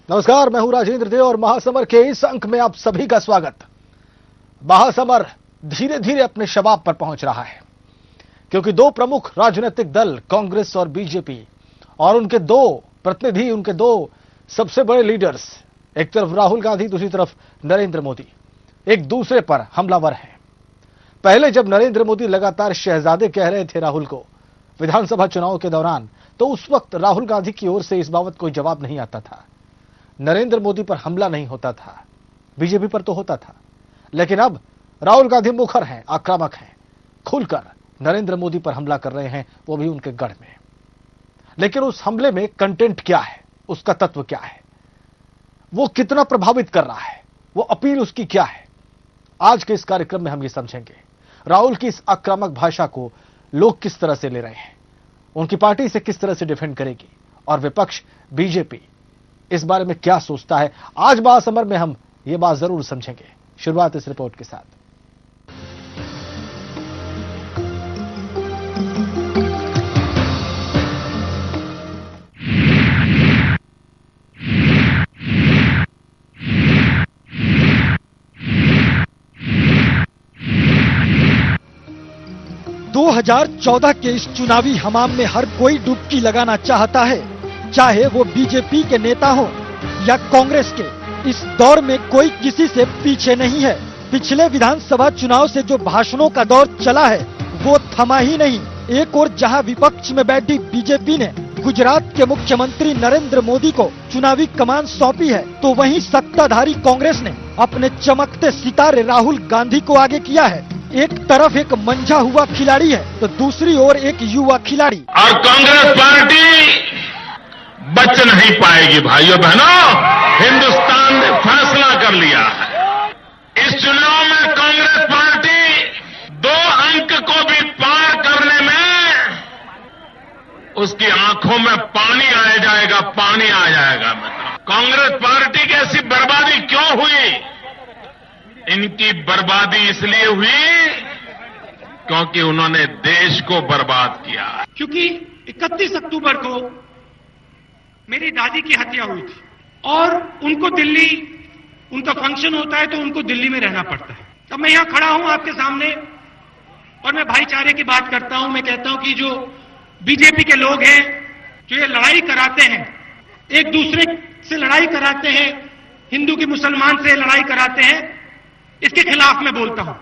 नमस्कार, मैं हूं राजेंद्र देव और महासमर के इस अंक में आप सभी का स्वागत। महासमर धीरे धीरे अपने शबाब पर पहुंच रहा है क्योंकि दो प्रमुख राजनीतिक दल कांग्रेस और बीजेपी और उनके दो प्रतिनिधि, उनके दो सबसे बड़े लीडर्स, एक तरफ राहुल गांधी, दूसरी तरफ नरेंद्र मोदी, एक दूसरे पर हमलावर हैं। पहले जब नरेंद्र मोदी लगातार शहजादे कह रहे थे राहुल को विधानसभा चुनाव के दौरान, तो उस वक्त राहुल गांधी की ओर से इस बाबत कोई जवाब नहीं आता था। नरेंद्र मोदी पर हमला नहीं होता था, बीजेपी पर तो होता था। लेकिन अब राहुल गांधी मुखर हैं, आक्रामक हैं, खुलकर नरेंद्र मोदी पर हमला कर रहे हैं, वो भी उनके गढ़ में। लेकिन उस हमले में कंटेंट क्या है, उसका तत्व क्या है, वो कितना प्रभावित कर रहा है, वो अपील उसकी क्या है, आज के इस कार्यक्रम में हम ये समझेंगे। राहुल की इस आक्रामक भाषा को लोग किस तरह से ले रहे हैं, उनकी पार्टी से किस तरह से डिफेंड करेगी और विपक्ष बीजेपी इस बारे में क्या सोचता है, आज महासमर में हम ये बात जरूर समझेंगे। शुरुआत इस रिपोर्ट के साथ। 2014 के इस चुनावी हमाम में हर कोई डुबकी लगाना चाहता है, चाहे वो बीजेपी के नेता हो या कांग्रेस के। इस दौर में कोई किसी से पीछे नहीं है। पिछले विधानसभा चुनाव से जो भाषणों का दौर चला है वो थमा ही नहीं। एक और जहां विपक्ष में बैठी बीजेपी ने गुजरात के मुख्यमंत्री नरेंद्र मोदी को चुनावी कमान सौंपी है, तो वहीं सत्ताधारी कांग्रेस ने अपने चमकते सितारे राहुल गांधी को आगे किया है। एक तरफ एक मंझा हुआ खिलाड़ी है तो दूसरी ओर एक युवा खिलाड़ी। और कांग्रेस पार्टी बच नहीं पाएगी। भाइयों बहनों, हिंदुस्तान ने फैसला कर लिया है। इस चुनाव में कांग्रेस पार्टी 2 अंक को भी पार करने में उसकी आंखों में पानी आ जाएगा, पानी आ जाएगा। कांग्रेस पार्टी की ऐसी बर्बादी क्यों हुई? इनकी बर्बादी इसलिए हुई क्योंकि उन्होंने देश को बर्बाद किया। क्योंकि 31 अक्टूबर को मेरी दादी की हत्या हुई थी और उनको दिल्ली, उनका फंक्शन होता है तो उनको दिल्ली में रहना पड़ता है। तब मैं यहां खड़ा हूं आपके सामने और मैं भाईचारे की बात करता हूं। मैं कहता हूं कि जो बीजेपी के लोग हैं, जो ये लड़ाई कराते हैं, एक दूसरे से लड़ाई कराते हैं, हिंदू की मुसलमान से लड़ाई कराते हैं, इसके खिलाफ मैं बोलता हूं।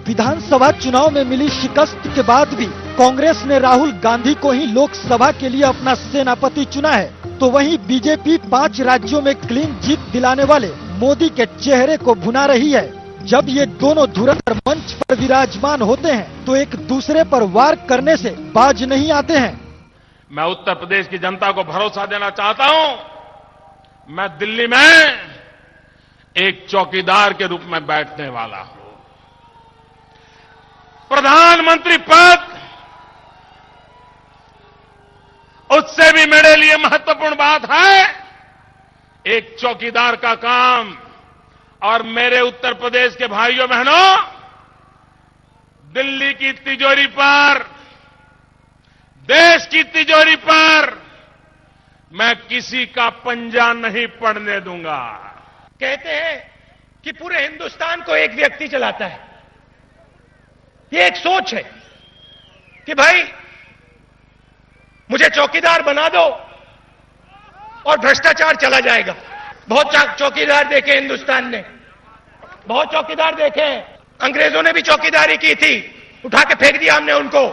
विधानसभा चुनाव में मिली शिकस्त के बाद भी कांग्रेस ने राहुल गांधी को ही लोकसभा के लिए अपना सेनापति चुना है, तो वहीं बीजेपी 5 राज्यों में क्लीन जीत दिलाने वाले मोदी के चेहरे को भुना रही है। जब ये दोनों धुरंधर मंच पर विराजमान होते हैं तो एक दूसरे पर वार करने से बाज नहीं आते हैं। मैं उत्तर प्रदेश की जनता को भरोसा देना चाहता हूं, मैं दिल्ली में एक चौकीदार के रूप में बैठने वाला हूं। प्रधानमंत्री पद उससे भी मेरे लिए महत्वपूर्ण बात है एक चौकीदार का काम। और मेरे उत्तर प्रदेश के भाइयों बहनों, दिल्ली की तिजोरी पर, देश की तिजोरी पर मैं किसी का पंजा नहीं पड़ने दूंगा। कहते हैं कि पूरे हिंदुस्तान को एक व्यक्ति चलाता है। ये एक सोच है कि भाई मुझे चौकीदार बना दो और भ्रष्टाचार चला जाएगा। बहुत चौकीदार देखे हिंदुस्तान ने, बहुत चौकीदार देखे। अंग्रेजों ने भी चौकीदारी की थी, उठा के फेंक दिया हमने उनको।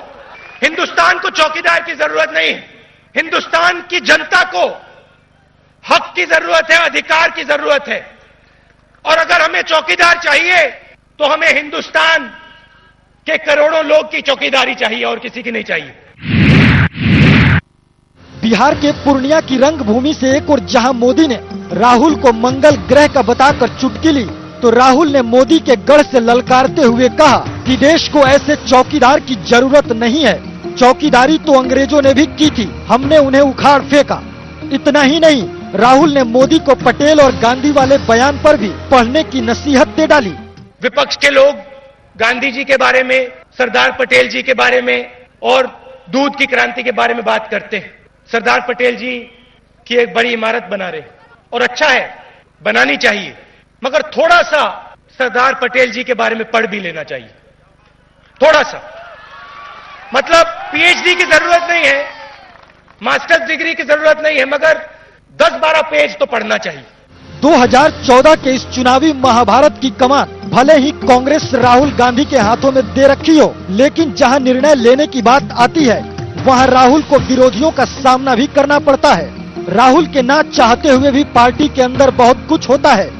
हिंदुस्तान को चौकीदार की जरूरत नहीं है। हिंदुस्तान की जनता को हक की जरूरत है, अधिकार की जरूरत है। और अगर हमें चौकीदार चाहिए तो हमें हिंदुस्तान के करोड़ों लोग की चौकीदारी चाहिए और किसी की नहीं चाहिए। बिहार के पूर्णिया की रंगभूमि से एक और जहां मोदी ने राहुल को मंगल ग्रह का बताकर चुटकी ली, तो राहुल ने मोदी के गढ़ से ललकारते हुए कहा कि देश को ऐसे चौकीदार की जरूरत नहीं है। चौकीदारी तो अंग्रेजों ने भी की थी, हमने उन्हें उखाड़ फेंका। इतना ही नहीं, राहुल ने मोदी को पटेल और गांधी वाले बयान पर भी पढ़ने की नसीहत दे डाली। विपक्ष के लोग गांधी जी के बारे में, सरदार पटेल जी के बारे में और दूध की क्रांति के बारे में बात करते हैं। सरदार पटेल जी की एक बड़ी इमारत बना रहे, और अच्छा है, बनानी चाहिए, मगर थोड़ा सा सरदार पटेल जी के बारे में पढ़ भी लेना चाहिए। थोड़ा सा, मतलब पीएचडी की जरूरत नहीं है, मास्टर्स डिग्री की जरूरत नहीं है, मगर 10-12 पेज तो पढ़ना चाहिए। 2014 के इस चुनावी महाभारत की कमान भले ही कांग्रेस राहुल गांधी के हाथों में दे रखी हो, लेकिन जहां निर्णय लेने की बात आती है वहां राहुल को विरोधियों का सामना भी करना पड़ता है। राहुल के ना चाहते हुए भी पार्टी के अंदर बहुत कुछ होता है।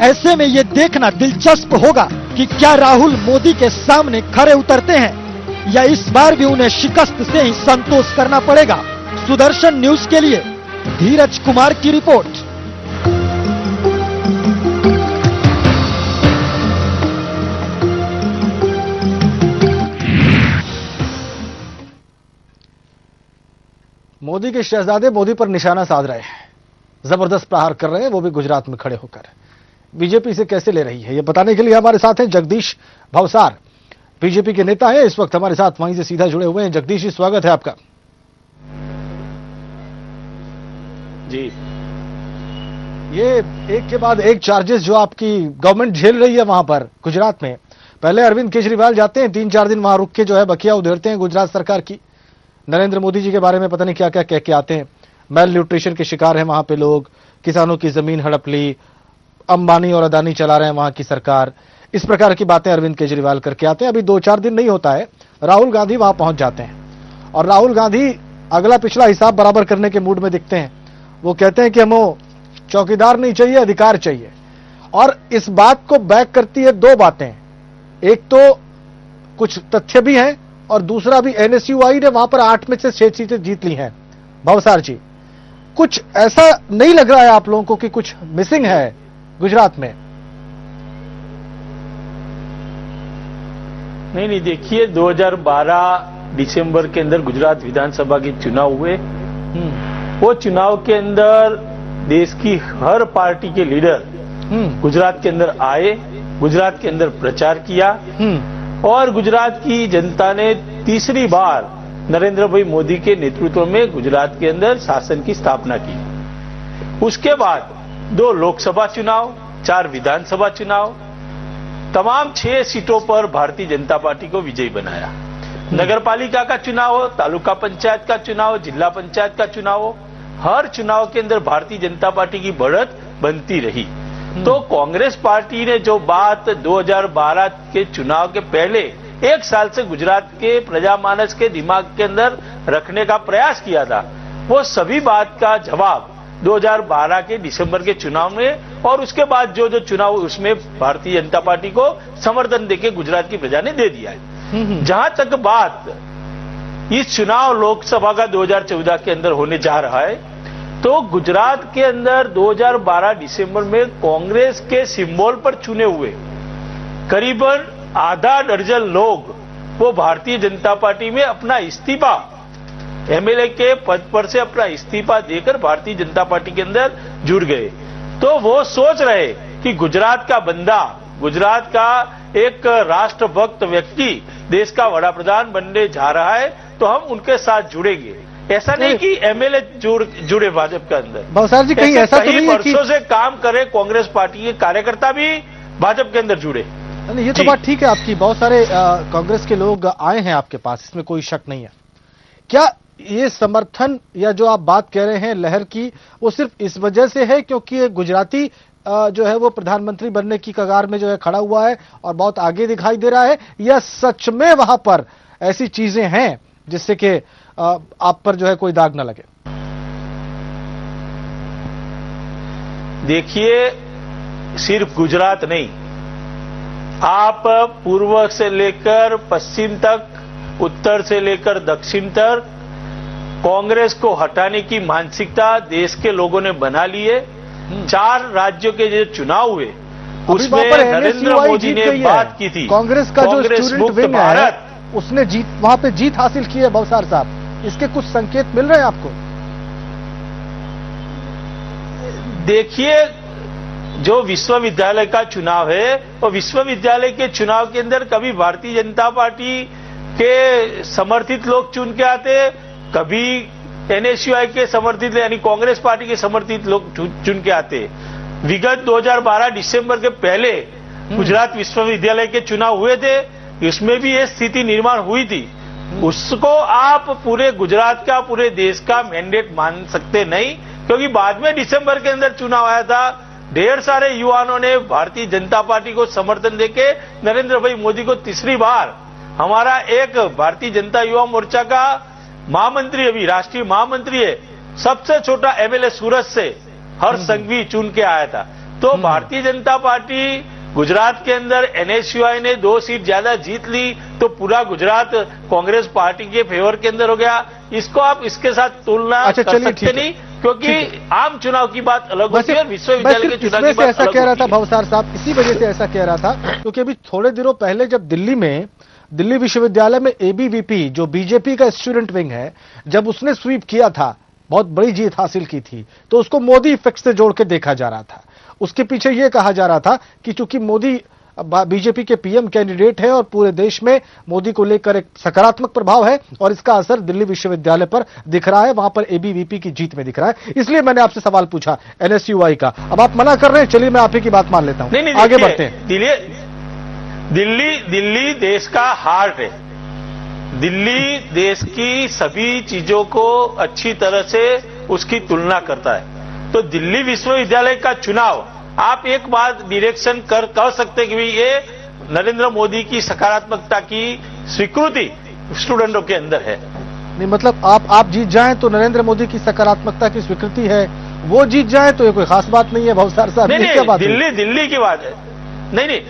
ऐसे में ये देखना दिलचस्प होगा कि क्या राहुल मोदी के सामने खरे उतरते हैं या इस बार भी उन्हें शिकस्त से ही संतोष करना पड़ेगा। सुदर्शन न्यूज के लिए धीरज कुमार की रिपोर्ट। मोदी के शहजादे मोदी पर निशाना साध रहे हैं, जबरदस्त प्रहार कर रहे हैं, वो भी गुजरात में खड़े होकर। बीजेपी से कैसे ले रही है ये बताने के लिए हमारे साथ हैं जगदीश भवसार, बीजेपी के नेता हैं, इस वक्त हमारे साथ वहीं से सीधा जुड़े हुए हैं। जगदीश जी, स्वागत है आपका। जी, ये एक के बाद एक चार्जेस जो आपकी गवर्नमेंट झेल रही है वहां पर गुजरात में। पहले अरविंद केजरीवाल जाते हैं, 3-4 दिन वहां रुक के जो है बकिया उधेड़ते हैं गुजरात सरकार की। नरेंद्र मोदी जी के बारे में पता नहीं क्या क्या कह के आते हैं। मेल न्यूट्रिशन के शिकार हैं वहां पे लोग, किसानों की जमीन हड़प ली, अंबानी और अदानी चला रहे हैं वहां की सरकार। इस प्रकार की बातें अरविंद केजरीवाल करके आते हैं। अभी 2-4 दिन नहीं होता है, राहुल गांधी वहां पहुंच जाते हैं और राहुल गांधी अगला पिछला हिसाब बराबर करने के मूड में दिखते हैं। वो कहते हैं कि हमें चौकीदार नहीं चाहिए, अधिकार चाहिए। और इस बात को बैक करती है 2 बातें। एक तो कुछ तथ्य भी हैं और दूसरा भी एनएसयूआई ने वहां पर 8 में से 6 सीटें जीत ली हैं। भवसार जी, कुछ ऐसा नहीं लग रहा है आप लोगों को कि कुछ मिसिंग है गुजरात में? नहीं, देखिए 2012 दिसंबर के अंदर गुजरात विधानसभा के चुनाव हुए। वो चुनाव के अंदर देश की हर पार्टी के लीडर गुजरात के अंदर आए, गुजरात के अंदर प्रचार किया और गुजरात की जनता ने तीसरी बार नरेंद्र भाई मोदी के नेतृत्व में गुजरात के अंदर शासन की स्थापना की। उसके बाद 2 लोकसभा चुनाव, 4 विधानसभा चुनाव, तमाम 6 सीटों पर भारतीय जनता पार्टी को विजयी बनाया। नगरपालिका का चुनाव हो, तालुका पंचायत का चुनाव हो, जिला पंचायत का चुनाव हो, हर चुनाव के अंदर भारतीय जनता पार्टी की बढ़त बनती रही। तो कांग्रेस पार्टी ने जो बात 2012 के चुनाव के पहले 1 साल से गुजरात के प्रजामानस के दिमाग के अंदर रखने का प्रयास किया था, वो सभी बात का जवाब 2012 के दिसंबर के चुनाव में और उसके बाद जो चुनाव उसमें भारतीय जनता पार्टी को समर्थन देके गुजरात की प्रजा ने दे दिया है। जहां तक बात इस चुनाव लोकसभा का 2014 के अंदर होने जा रहा है, तो गुजरात के अंदर 2012 दिसंबर में कांग्रेस के सिंबल पर चुने हुए करीबन आधा दर्जन लोग वो भारतीय जनता पार्टी में अपना इस्तीफा, एमएलए के पद पर से अपना इस्तीफा देकर भारतीय जनता पार्टी के अंदर जुड़ गए। तो वो सोच रहे कि गुजरात का बंदा, गुजरात का एक राष्ट्रभक्त व्यक्ति देश का वड़ा प्रधान बनने जा रहा है, तो हम उनके साथ जुड़ेंगे। ऐसा नहीं कि एमएलए जुड़े भाजपा के अंदर। भवसार जी, कहीं ऐसा तो नहीं है कि वर्षों से काम करे कांग्रेस पार्टी के कार्यकर्ता भी भाजपा के अंदर जुड़े? नहीं, ये तो बात ठीक है आपकी, बहुत सारे कांग्रेस के लोग आए हैं आपके पास, इसमें कोई शक नहीं है। क्या ये समर्थन या जो आप बात कह रहे हैं लहर की, वो सिर्फ इस वजह से है क्योंकि गुजराती जो है वो प्रधानमंत्री बनने की कगार में जो है खड़ा हुआ है और बहुत आगे दिखाई दे रहा है, या सच में वहां पर ऐसी चीजें हैं जिससे कि आप पर जो है कोई दाग न लगे? देखिए, सिर्फ गुजरात नहीं, आप पूर्व से लेकर पश्चिम तक, उत्तर से लेकर दक्षिण तक कांग्रेस को हटाने की मानसिकता देश के लोगों ने बना ली है। 4 राज्यों के जो चुनाव हुए उसमें नरेंद्र मोदी ने बात की थी, कांग्रेस का जो स्टूडेंट विंग है उसने वहां पे जीत हासिल की है। भवसार साहब, इसके कुछ संकेत मिल रहे हैं आपको? देखिए, जो विश्वविद्यालय का चुनाव है, वो विश्वविद्यालय के चुनाव के अंदर कभी भारतीय जनता पार्टी के समर्थित लोग चुन के आते, कभी एनएसयूआई के समर्थित यानी कांग्रेस पार्टी के समर्थित लोग चुन के आते। विगत 2012 दिसंबर के पहले गुजरात विश्वविद्यालय के चुनाव हुए थे, उसमें भी ये स्थिति निर्माण हुई थी। उसको आप पूरे गुजरात का, पूरे देश का मैंडेट मान सकते नहीं, क्योंकि बाद में दिसंबर के अंदर चुनाव आया था। ढेर सारे युवाओं ने भारतीय जनता पार्टी को समर्थन देके नरेंद्र भाई मोदी को तीसरी बार, हमारा एक भारतीय जनता युवा मोर्चा का महामंत्री, अभी राष्ट्रीय महामंत्री है, सबसे छोटा एमएलए सूरत से हर्ष संघवी चुन के आया था। तो भारतीय जनता पार्टी गुजरात के अंदर एनएसयूआई ने 2 सीट ज्यादा जीत ली, तो पूरा गुजरात कांग्रेस पार्टी के फेवर के अंदर हो गया। इसको आप इसके साथ तुलना कर सकते नहीं, क्योंकि आम चुनाव की बात अलग होती है, विश्वविद्यालय के चुनाव की बात ऐसा कह रहा था भवसार साहब, इसी वजह से ऐसा कह रहा था क्योंकि अभी थोड़े दिनों पहले जब दिल्ली विश्वविद्यालय में एबीवीपी जो बीजेपी का स्टूडेंट विंग है, जब उसने स्वीप किया था, बहुत बड़ी जीत हासिल की थी, तो उसको मोदी इफेक्ट से जोड़ के देखा जा रहा था। उसके पीछे यह कहा जा रहा था कि चूंकि मोदी बीजेपी के पीएम कैंडिडेट है और पूरे देश में मोदी को लेकर एक सकारात्मक प्रभाव है और इसका असर दिल्ली विश्वविद्यालय पर दिख रहा है, वहां पर एबीवीपी की जीत में दिख रहा है। इसलिए मैंने आपसे सवाल पूछा एनएसयूआई का। अब आप मना कर रहे हैं, चलिए मैं आप ही की बात मान लेता हूं, आगे बढ़ते हैं। दिल्ली देश का हार्ट है। दिल्ली देश की सभी चीजों को अच्छी तरह से उसकी तुलना करता है। तो दिल्ली विश्वविद्यालय का चुनाव आप एक बात डिरेक्शन कह सकते हैं कि ये नरेंद्र मोदी की सकारात्मकता की स्वीकृति स्टूडेंटों के अंदर है। नहीं मतलब आप जीत जाएं तो नरेंद्र मोदी की सकारात्मकता की स्वीकृति है, वो जीत जाएं तो ये कोई खास बात नहीं है भवसार साहब। नहीं, दिल्ली की बात है। नहीं,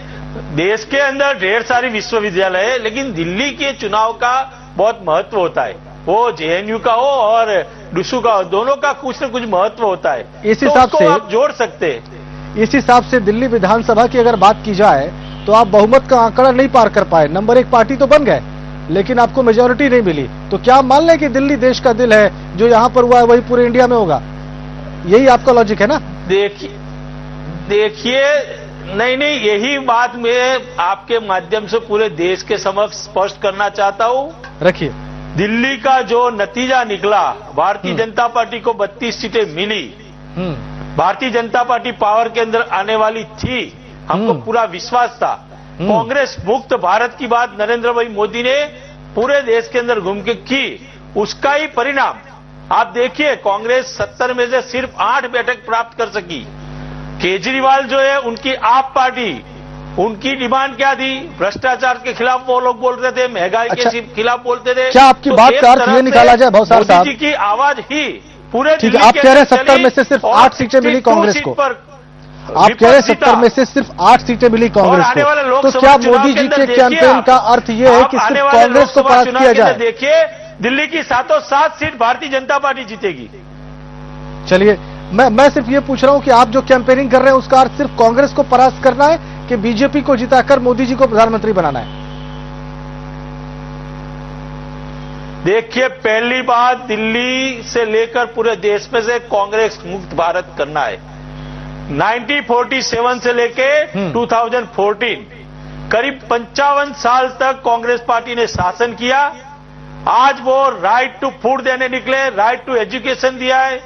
देश के अंदर ढेर सारी विश्वविद्यालय है, लेकिन दिल्ली के चुनाव का बहुत महत्व होता है। वो जेएनयू का हो और डूसू का हो, दोनों का कुछ न कुछ महत्व होता है। इस हिसाब से आप जोड़ सकते हैं। इस हिसाब से दिल्ली विधानसभा की अगर बात की जाए तो आप बहुमत का आंकड़ा नहीं पार कर पाए, नंबर 1 पार्टी तो बन गए, लेकिन आपको मेजोरिटी नहीं मिली। तो क्या आप मान लें कि दिल्ली देश का दिल है, जो यहां पर हुआ है वही पूरे इंडिया में होगा? यही आपका लॉजिक है ना? देखिए, नहीं, यही बात मैं आपके माध्यम से पूरे देश के समक्ष स्पष्ट करना चाहता हूं। रखिए, दिल्ली का जो नतीजा निकला, भारतीय जनता पार्टी को 32 सीटें मिली। भारतीय जनता पार्टी पावर के अंदर आने वाली थी, हमको पूरा विश्वास था। कांग्रेस मुक्त भारत की बात नरेंद्र भाई मोदी ने पूरे देश के अंदर घूम के की, उसका ही परिणाम आप देखिए। कांग्रेस 70 में से सिर्फ 8 बैठक प्राप्त कर सकी। केजरीवाल जो है, उनकी आप पार्टी, उनकी डिमांड क्या थी? भ्रष्टाचार के खिलाफ वो लोग बोल रहे थे, महंगाई के खिलाफ बोलते थे। क्या आपकी बात का अर्थ ये निकाला जाए भवसार साहब? मोदी जी की आवाज ही पूरे ठीक है, आप कह रहे हैं 70 में से सिर्फ 8 सीटें मिली कांग्रेस को। आप कह रहे हैं 70 में से सिर्फ 8 सीटें मिली कांग्रेस को। तो क्या मोदी जी के कैंपेन का अर्थ ये है कि सिर्फ कांग्रेस को परास्त किया जाए? देखिए, दिल्ली की 7 सीट भारतीय जनता पार्टी जीतेगी। चलिए, मैं सिर्फ ये पूछ रहा हूं कि आप जो कैंपेनिंग कर रहे हैं उसका अर्थ सिर्फ कांग्रेस को परास्त करना है कि बीजेपी को जिताकर मोदी जी को प्रधानमंत्री बनाना है? देखिए, पहली बात, दिल्ली से लेकर पूरे देश में से कांग्रेस मुक्त भारत करना है। 1947 से लेके 2014 करीब 55 साल तक कांग्रेस पार्टी ने शासन किया। आज वो राइट टू फूड देने निकले, राइट टू एजुकेशन दिया है।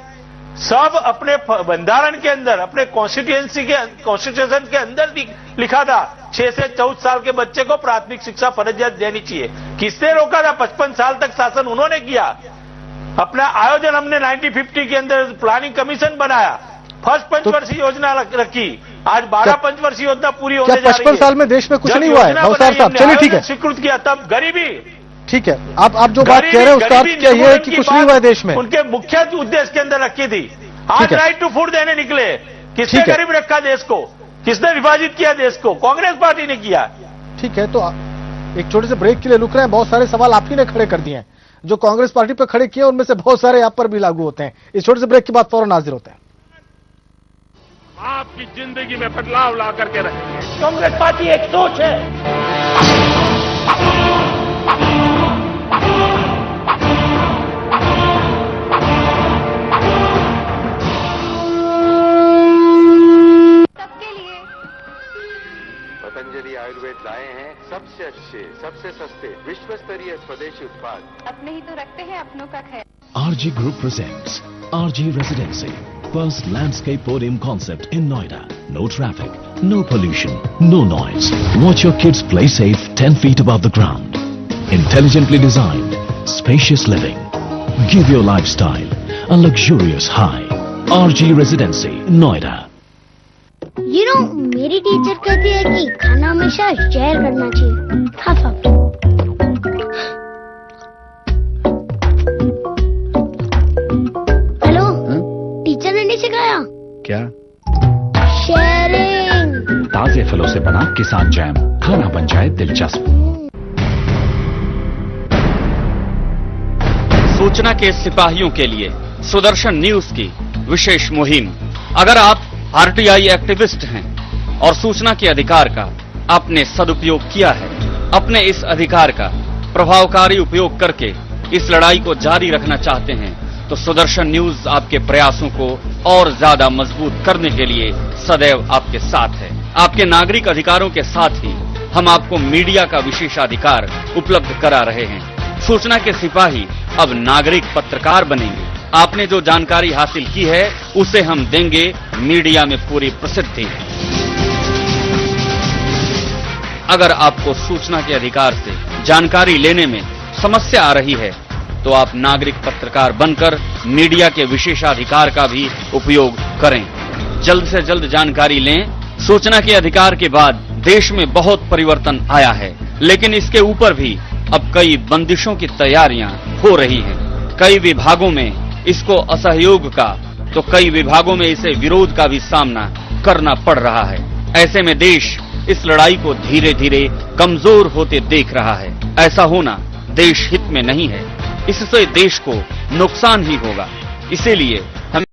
सब अपने बंधारण के अंदर, अपने कॉन्स्टिट्यूशन के अंदर लिखा था 6 से 14 साल के बच्चे को प्राथमिक शिक्षा फर्जियत देनी चाहिए। किसने रोका था? 55 साल तक शासन उन्होंने किया। अपना आयोजन हमने 1950 के अंदर प्लानिंग कमीशन बनाया, फर्स्ट पंचवर्षीय योजना रखी। आज 12 पंचवर्षीय योजना पूरी होने जा रही है। 55 साल में देश में कुछ नहीं हुआ है भवसार साहब? चलिए ठीक है, स्वीकृत किया, तब गरीबी। ठीक है, आप जो बात कह रहे हैं उसका अर्थ क्या ये है कि कुछ नहीं हुआ है देश में? उनके मुख्य उद्देश्य के अंदर रखी थी। आज राइट टू फूड देने निकले, किसने गरीब रखा देश को? किसने विभाजित किया देश को? कांग्रेस पार्टी ने किया। ठीक है, तो एक छोटे से ब्रेक के लिए रुक रहे हैं। बहुत सारे सवाल आप ही ने खड़े कर दिए हैं, जो कांग्रेस पार्टी पर खड़े किए उनमें से बहुत सारे आप पर भी लागू होते हैं। इस छोटे से ब्रेक के बाद फौरन हाजिर होते हैं। आपकी जिंदगी में बदलाव ला करके रखेंगे। कांग्रेस पार्टी एक सोच है। पतंजलि आयुर्वेद लाए हैं सबसे अच्छे, सबसे सस्ते, विश्व स्तरीय स्वदेशी उत्पाद। अपने ही तो रखते हैं अपनों का ख्याल। RG Group presents RG Residency, first landscape podium concept in Noida. No traffic, no pollution, no noise. Watch your kids play safe 10 feet above the ground. Intelligently designed, spacious living. Give your lifestyle a luxurious high. RG Residency, Noida. मेरी teacher कहती है कि खाना हमेशा share करना चाहिए। Half half. Hello, teacher ने नहीं सिखाया क्या? शेयरिंग। ताजे फलों से बना किसान जैम, खाना बन जाए दिलचस्प। सूचना के सिपाहियों के लिए सुदर्शन न्यूज की विशेष मुहिम। अगर आप आरटीआई एक्टिविस्ट हैं और सूचना के अधिकार का आपने सदुपयोग किया है, अपने इस अधिकार का प्रभावकारी उपयोग करके इस लड़ाई को जारी रखना चाहते हैं, तो सुदर्शन न्यूज आपके प्रयासों को और ज्यादा मजबूत करने के लिए सदैव आपके साथ है। आपके नागरिक अधिकारों के साथ ही हम आपको मीडिया का विशेषाधिकार उपलब्ध करा रहे हैं। सूचना के सिपाही अब नागरिक पत्रकार बनेंगे। आपने जो जानकारी हासिल की है उसे हम देंगे मीडिया में पूरी प्रसिद्धि। अगर आपको सूचना के अधिकार से जानकारी लेने में समस्या आ रही है तो आप नागरिक पत्रकार बनकर मीडिया के विशेषाधिकार का भी उपयोग करें। जल्द से जल्द जानकारी लें। सूचना के अधिकार के बाद देश में बहुत परिवर्तन आया है, लेकिन इसके ऊपर भी अब कई बंदिशों की तैयारियां हो रही हैं। कई विभागों में इसको असहयोग का तो कई विभागों में इसे विरोध का भी सामना करना पड़ रहा है। ऐसे में देश इस लड़ाई को धीरे धीरे कमजोर होते देख रहा है। ऐसा होना देश हित में नहीं है, इससे देश को नुकसान ही होगा। इसीलिए हम